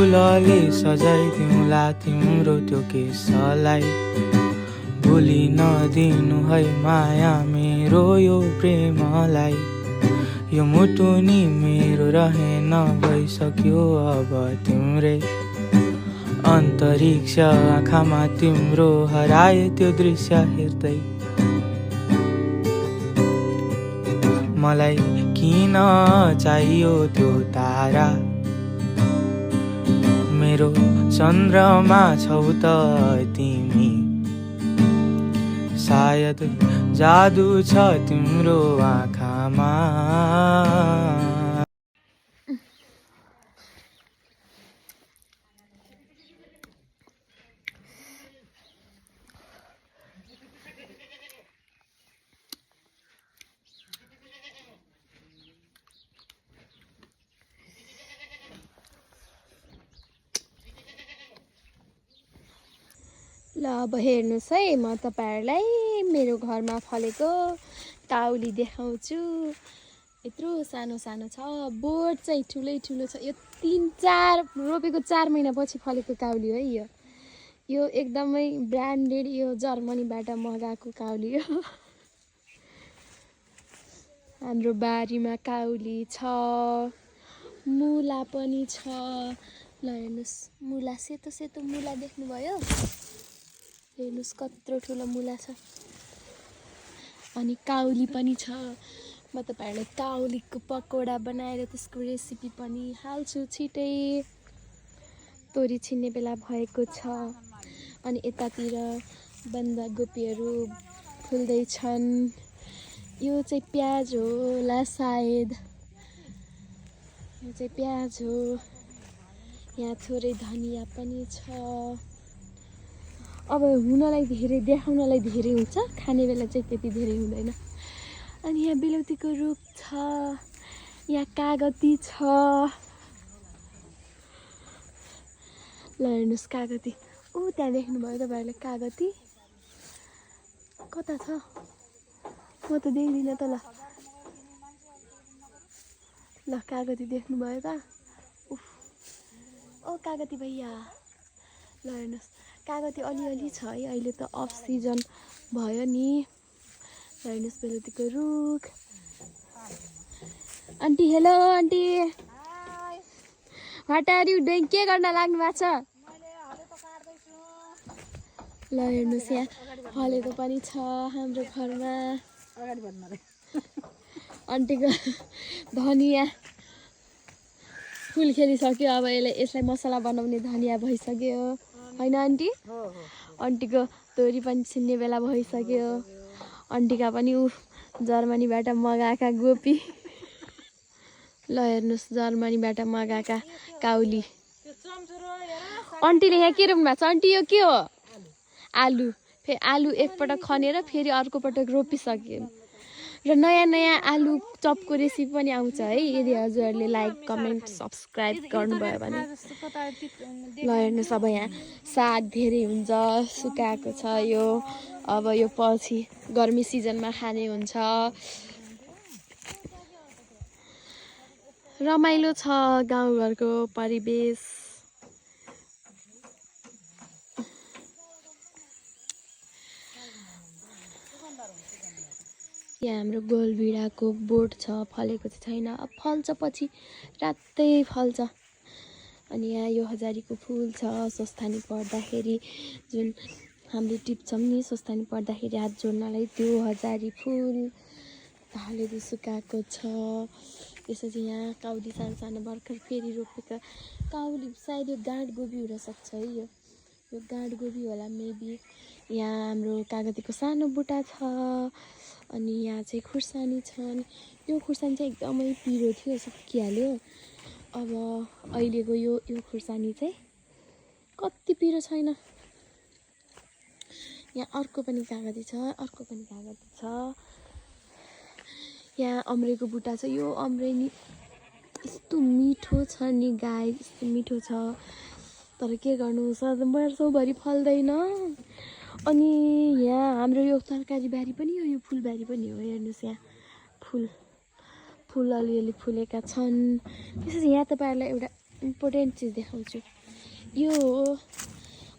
फुलले सजाइदिउँला तिम्रो त्यो केशलाई। भुलि नदिनु है माया मेरो यो प्रेमलाई। यो मुटुनी मेरो रहेन भइसक्यो अब तिम्रै। अन्तरिक्ष आँखामा तिम्रो हराए त्यो दृश्य हेर्दै। मलाई किन चाहियो त्यो तारा, मेरो चन्द्रमा छौ त तिमी। सायद जादु छ तिम्रो आँखामा। ल अब हेर्नुहोस् है, म तपाईँहरूलाई मेरो घरमा फलेको काउली देखाउँछु। यत्रो सानो सानो छ, बोट चाहिँ ठुलै ठुलो छ। यो 3-4 रोपेको 4 महिनापछि फलेको काउली है। यो एकदमै ब्रान्डेड, यो जर्मनीबाट मगाएको काउली हो। हाम्रो बारीमा काउली छ, मुला पनि छ। ल हेर्नुहोस्, मुला सेतो सेतो मुला देख्नुभयो? हेर्नुहोस् कत्रो ठुलो मुला छ। अनि काउली पनि छ। म तपाईँहरूलाई काउलीको पकौडा बनाएर त्यसको रेसिपी पनि हाल्छु छिटै। तोरी छिन्ने बेला भएको छ। अनि यतातिर बन्दाकोपीहरू फुल्दैछन्। यो चाहिँ प्याज होला सायद, यो चाहिँ प्याज हो। यहाँ थोरै धनिया पनि छ। अब हुनलाई धेरै, देखाउनलाई धेरै हुन्छ, खाने बेला चाहिँ त्यति धेरै हुँदैन। अनि यहाँ बेलौतीको रुख छ, यहाँ कागती छ। ल हेर्नुहोस् कागती, त्यहाँ देख्नुभयो तपाईँहरूले कागती? कता छ? म त देख्दिनँ त। ल कागती देख्नुभयो त? ओ कागती भैया, ल हेर्नुहोस् कागती अलिअलि छ है। अहिले त अफ सिजन भयो नि। हेर्नुहोस् बेलुतीको रुख। Aunty, hello aunty. What are you doing? के गर्न लाग्नु भएको छ? ल हेर्नुहोस् यहाँ फलेको पनि छ हाम्रो घरमा। आन्टीको धनिया फुल खेलिसक्यो। अब यसलाई मसला बनाउने धनिया भइसक्यो होइन आन्टी? आन्टीको तोरी पनि छिन्ने बेला भइसक्यो। आन्टीका पनि जर्मनीबाट मगाएका गोपी। ल हेर्नुहोस् जर्मनीबाट मगाएका काउली। आन्टीले यहाँ के रोप्नु भएको छ? आन्टी यो के हो? आलु। फेरि आलु एकपटक खनेर फेरि अर्को पटक रोपिसक्यो। र नयाँ नयाँ आलु चपको रेसिपी पनि आउँछ है। यदि हजुरहरूले लाइक कमेन्ट सब्सक्राइब गर्नुभयो भने। ल हेर्नुहोस् अब यहाँ साग धेरै हुन्छ, सुकाएको छ यो। अब यो पछि गर्मी सिजनमा खाने हुन्छ। रमाइलो छ गाउँघरको परिवेश। यहाँ हाम्रो गोलभिडाको बोट छ, फलेको चाहिँ छैन। अब फल्छ पछि, रातै फल्छ। अनि यहाँ यो हजारीको फुल छ। स्वस्थानी पर्दाखेरि जुन हामीले टिप्छौँ नि, स्वस्थानी पर्दाखेरि हात जोड्नलाई, त्यो हजारी फुल हालेर सुकाएको छ। त्यसपछि यहाँ काउली सानो सानो भर्खर फेरि रोपेका काउली, सायद यो गाँठ गोबी हुनसक्छ है। यो गाँठ गोबी होला मेबी। यहाँ हाम्रो कागतीको सानो बुट्टा छ। अनि यहाँ चाहिँ खुर्सानी छन्। यो खुर्सानी चाहिँ एकदमै पिरो थियो, सकिहाल्यो। अब अहिलेको यो खुर्सानी चाहिँ कति पिरो छैन। यहाँ अर्को पनि कागती छ, अर्को पनि कागती छ। यहाँ अम्रेको बुट्टा छ। यो अम्रे नि यस्तो मिठो छ नि गाई, यस्तो मिठो छ। तर के गर्नु, वर्षौभरि फल्दैन। अनि यहाँ हाम्रो यो तरकारी बारी पनि हो, यो फुलबारी पनि हो। हेर्नुहोस् यहाँ फुल अलिअलि फुलेका छन्। त्यसपछि यहाँ तपाईँहरूलाई एउटा इम्पोर्टेन्ट चिज देखाउँछु। यो हो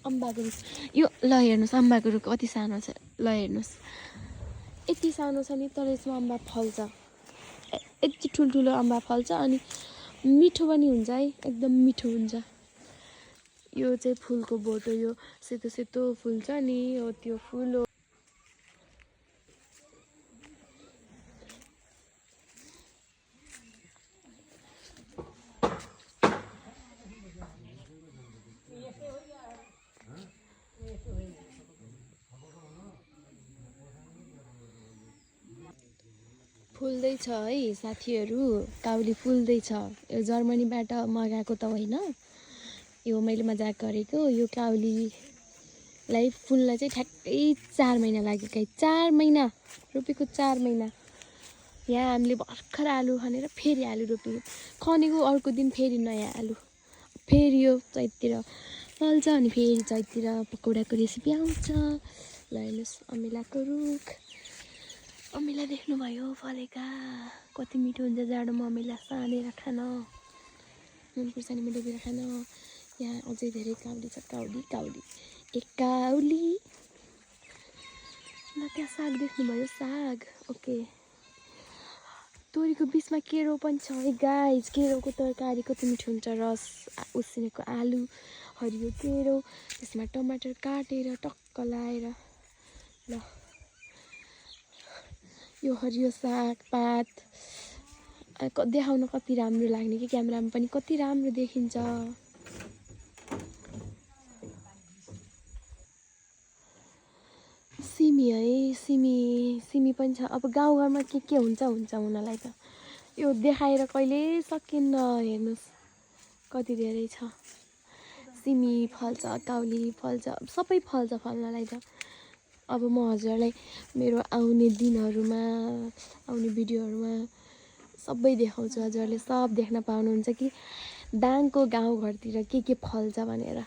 अम्बाको रुख। यो ल हेर्नुहोस् अम्बाको रुख कति सानो छ। ल हेर्नुहोस् यति सानो छ नि तर यसमा अम्बा फल्छ। यति ठुल्ठुलो अम्बा फल्छ अनि मिठो पनि हुन्छ है, एकदम मिठो हुन्छ। यो चाहिँ फुलको बोट हो। यो सेतो सेतो फुल छ नि हो त्यो फुल हो। फुल्दैछ है साथीहरू, काउली फुल्दैछ। यो जर्मनीबाट मगाएको त होइन, यो मैले मजाक गरेको। यो काउलीलाई फुल्न चाहिँ ठ्याक्कै 4 महिना लागेको। 4 महिना रोपेको, 4 महिना। यहाँ हामीले भर्खर आलु खनेर फेरि आलु रोप्यौँ। खनेको अर्को दिन फेरि नयाँ आलु, फेरि यो चैततिर फल्छ अनि फेरि चैततिर पकौडाको रेसिपी आउँछ। ल हेर्नुहोस् अमिलाको रुख, अमिला देख्नुभयो फलेका, कति मिठो हुन्छ जाडोमा अमिला सानेर खान, नुन खुर्सानीमा डुबेर खान। यहाँ अझै धेरै काउली छ, काउली काउली एक काउली। ल त्यहाँ साग देख्नुभयो, साग ओके। तोरीको बिचमा केरो पनि छ है गाइज। केरोको तरकारी कति मिठो हुन्छ, रस उसिनेको आलु, हरियो केरो, त्यसमा टमाटर काटेर टक्क लाएर। ल यो हरियो साग पात देखाउन कति राम्रो लाग्ने कि क्यामेरामा पनि कति राम्रो देखिन्छ। सिमी है, सिमी पनि छ। अब गाउँघरमा के हुन्छ हुनलाई त यो देखाएर कहिले सकिन्न। हेर्नुहोस् कति धेरै छ। सिमी फल्छ, काउली फल्छ, सबै फल्छ फल्नलाई त। अब म हजुरलाई मेरो आउने दिनहरूमा, आउने भिडियोहरूमा सबै देखाउँछु। हजुरले सब देख्न पाउनुहुन्छ कि दाङको गाउँघरतिर के फल्छ भनेर।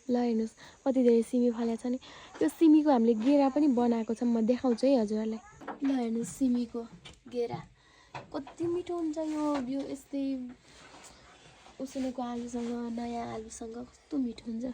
ल हेर्नुहोस् कति धेरै सिमी फलेको छ नि। यो सिमीको हामीले गेरा पनि बनाएको छ, म देखाउँछु है हजुरलाई। ल हेर्नुहोस् सिमीको गेरा कति मिठो हुन्छ। यो यस्तै उसिनेको आलुसँग, नयाँ आलुसँग कस्तो मिठो हुन्छ।